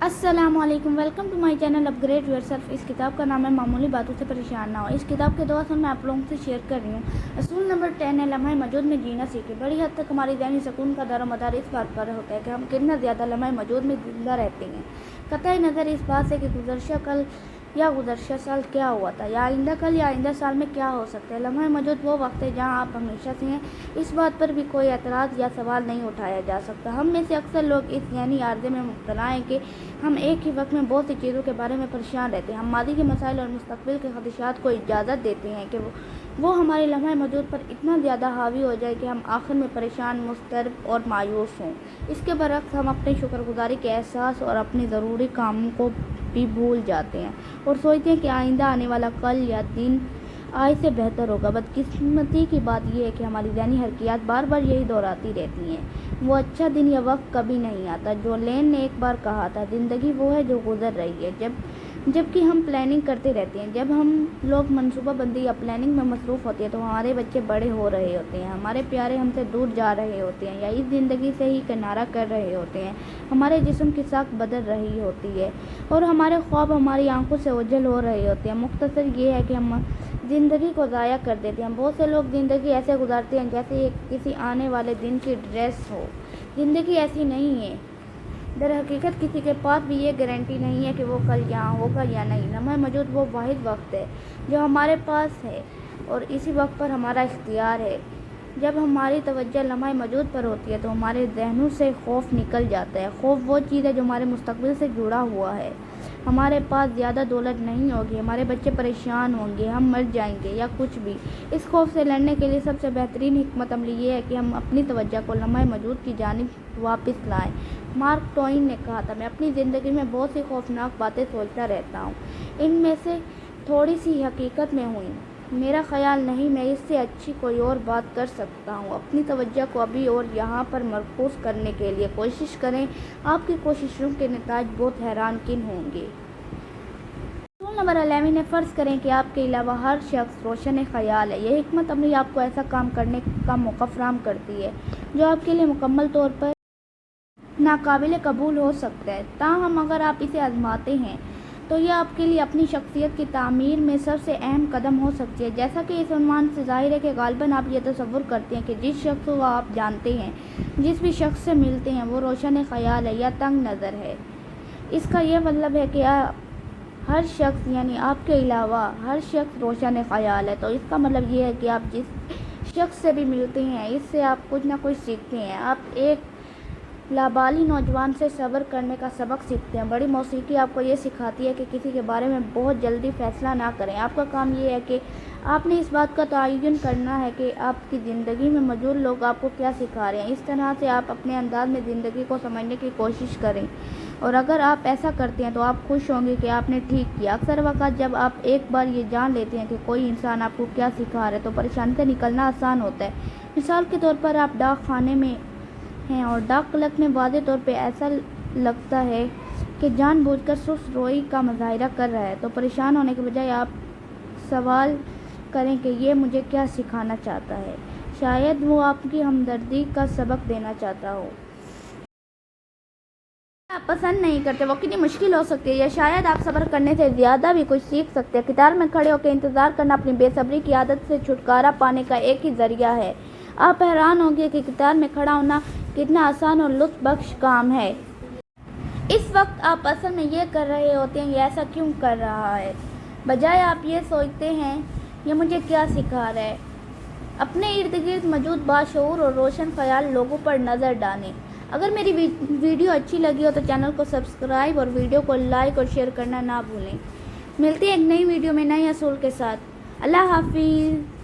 अस्सलाम वालेकुम, welcome to my channel upgrade yourself. इस किताब का नाम है मामूली बातों से परेशान ना हो। इस किताब के 2 असल मैं आप लोगों से शेयर कर रही हूँ। असूल नंबर 10 है, लम्हे मौजूद में जीना सीखें। बड़ी हद तक हमारी ज़हनी सुकून का दारोमदार इस बात पर होता है कि हम कितना ज़्यादा लम्हे मौजूद में जिंदा रहते हैं। कतई नज़र इस बात से कि गुज़श्ता कल या गुज़श्ता साल क्या हुआ था, या आइंदा कल या आइंदा साल में क्या हो सकता है। लम्हे मौजूद वो वक्त है जहाँ आप हमेशा से हैं। इस बात पर भी कोई एतराज़ या सवाल नहीं उठाया जा सकता। हम में से अक्सर लोग इस ज़हनी आर्ज़े में मुब्तला हैं कि हम एक ही वक्त में बहुत सी चीज़ों के बारे में परेशान रहते हैं। हम मादी के मसाइल और मुस्तक़बिल के ख़दशात को इजाज़त देते हैं कि वो हमारे लम्हे मौजूद पर इतना ज़्यादा हावी हो जाए कि हम आखिर में परेशान, मुस्तरब और मायूस हों। इसके बरक्स हम अपने शुक्रगुज़ारी के एहसास और अपने ज़रूरी कामों को भी भूल जाते हैं और सोचते हैं कि आइंदा आने वाला कल या दिन आज से बेहतर होगा। बदकिस्मती की बात यह है कि हमारी ज़हनी हरकियात बार बार यही दोहराती रहती हैं। वो अच्छा दिन या वक्त कभी नहीं आता। जो लेन ने एक बार कहा था, ज़िंदगी वो है जो गुजर रही है। जबकि हम प्लानिंग करते रहते हैं। जब हम लोग मनसूबा बंदी या प्लानिंग में मसरूफ़ होते हैं तो हमारे बच्चे बड़े हो रहे होते हैं, हमारे प्यारे हमसे दूर जा रहे होते हैं या इस ज़िंदगी से ही किनारा कर रहे होते हैं। हमारे जिस्म की साख बदल रही होती है और हमारे ख्वाब हमारी आंखों से ओझल हो रहे होते हैं। मुख्तसर ये है कि हम ज़िंदगी को ज़ाया कर देते हैं। बहुत से लोग ज़िंदगी ऐसे गुजारते हैं जैसे ये किसी आने वाले दिन की ड्रेस हो। ज़िंदगी ऐसी नहीं है। दर हकीकत किसी के पास भी ये गारंटी नहीं है कि वो कल यहाँ होगा या नहीं। लम्हे मौजूद वो वाहिद वक्त है जो हमारे पास है और इसी वक्त पर हमारा इख्तियार है। जब हमारी तवज्जो लम्हे मौजूद पर होती है तो हमारे जहनों से खौफ निकल जाता है। खौफ वो चीज़ है जो हमारे मुस्तकबिल से जुड़ा हुआ है। हमारे पास ज़्यादा दौलत नहीं होगी, हमारे बच्चे परेशान होंगे, हम मर जाएंगे या कुछ भी। इस खौफ से लड़ने के लिए सबसे बेहतरीन हिकमत अमली ये है कि हम अपनी तवज्जो को लम्हे मौजूद की जानिब वापस लाएं। मार्क ट्वेन ने कहा था, मैं अपनी ज़िंदगी में बहुत सी खौफनाक बातें सोचता रहता हूँ, इनमें से थोड़ी सी हकीकत में हुई। मेरा ख्याल नहीं मैं इससे अच्छी कोई और बात कर सकता हूँ। अपनी तवज्जो को अभी और यहाँ पर मरकूज़ करने के लिए कोशिश करें। आपकी कोशिशों के नतीजे बहुत हैरानकुन होंगे। रूल नंबर 11 है, फ़र्ज़ करें कि आपके अलावा हर शख्स रोशन ख़याल है। यह हिकमत अमली आपको ऐसा काम करने का मौका फराहम करती है जो आपके लिए मुकम्मल तौर पर नाकाबिल कबूल हो सकता है। ताहम अगर आप इसे आजमाते हैं तो यह आपके लिए अपनी शख्सियत की तामीर में सबसे अहम कदम हो सकती है। जैसा कि इस उन्वान से ज़ाहिर है कि गालिबन आप ये तसव्वुर करते हैं कि जिस शख्स को आप जानते हैं, जिस भी शख्स से मिलते हैं, वो रोशन ख़याल है या तंग नज़र है। इसका यह मतलब है कि हर शख्स यानी आपके अलावा हर शख्स रोशन ख़याल है। तो इसका मतलब ये है कि आप जिस शख्स से भी मिलते हैं, इससे आप कुछ ना कुछ सीखते हैं। आप एक लाबाली नौजवान से सब्र करने का सबक सीखते हैं। बड़ी मौसीकी आपको ये सिखाती है कि किसी के बारे में बहुत जल्दी फ़ैसला ना करें। आपका काम ये है कि आपने इस बात का तयन करना है कि आपकी ज़िंदगी में मौजूद लोग आपको क्या सिखा रहे हैं। इस तरह से आप अपने अंदाज में ज़िंदगी को समझने की कोशिश करें और अगर आप ऐसा करते हैं तो आप खुश होंगे कि आपने ठीक किया। अक्सर वक़्त जब आप एक बार ये जान लेते हैं कि कोई इंसान आपको क्या सिखा रहा है तो परेशानी से निकलना आसान होता है। मिसाल के तौर पर आप डाक खाने में हैं और डाक क्लर्क ने वाज़े तौर पे ऐसा लगता है कि जानबूझकर सुस्त रोई का मुजाहिरा कर रहा है, तो परेशान होने के बजाय आप सवाल करें कि ये मुझे क्या सिखाना चाहता है। शायद वो आपकी हमदर्दी का सबक देना चाहता हो। आप पसंद नहीं करते वो कितनी मुश्किल हो सकती है, या शायद आप सब्र करने से ज़्यादा भी कुछ सीख सकते हैं। कतार में खड़े होकर इंतज़ार करना अपनी बेसब्री की आदत से छुटकारा पाने का एक ही ज़रिया है। आप हैरान होंगे कि कतार में खड़ा होना कितना आसान और लुत्फ़ बख्श काम है। इस वक्त आप असल में ये कर रहे होते हैं, ये ऐसा क्यों कर रहा है, बजाय आप ये सोचते हैं ये मुझे क्या सिखा रहा है। अपने इर्द गिर्द मौजूद बाशऊर और रोशन ख्याल लोगों पर नज़र डालें। अगर मेरी वीडियो अच्छी लगी हो तो चैनल को सब्सक्राइब और वीडियो को लाइक और शेयर करना ना भूलें। मिलते हैं एक नई वीडियो में नए असूल के साथ। अल्लाह हाफिज़।